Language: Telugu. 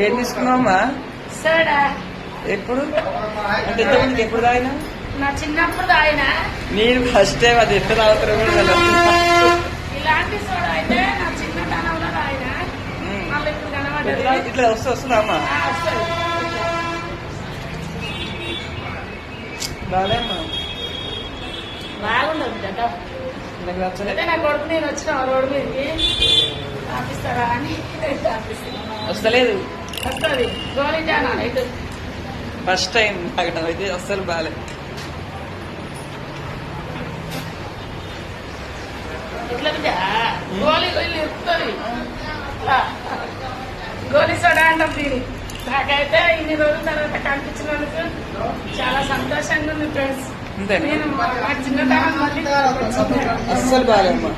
ఏం తీసుకున్నావమ్మా? సోడా. ఎప్పుడు అంటే ఇంతకుముందుకు ఎప్పుడు తాగినా? నా చిన్నప్పుడు తాగిన. మీరు ఫస్ట్ టైం అది ఎట్లా తాగుతారో కూడా తెలియదు. ఇలాంటి సోడా అయితే నా చిన్నతనంలో తాగిన. మళ్ళీ ఇప్పుడు కనబడ్డది. ఇట్లా వస్తుందా అమ్మా? బాగాలేమ్మా, బాగుండదు కదా. నాకు నచ్చలే. అయితే నా కొడుకు నేను వచ్చిన రోడ్డు మీదకి తాపిస్తారా అని వస్తలేదు. వస్తుంది గోళీ జానా ఇటు. ఫస్ట్ టైం తాగడం అయితే అస్సలు బాగాలేదు. ఇట్లా గోళీ గోళీ ఇస్తుంది. గోళీ సోడా అంటాం దీన్ని. నాకైతే ఇన్ని రోజుల తర్వాత కనిపించినందుకు చాలా సంతోషంగా ఉంది ఫ్రెండ్స్. నేను మా చిన్నతనం మళ్ళీ అస్సలు బాగాలేమ్మా.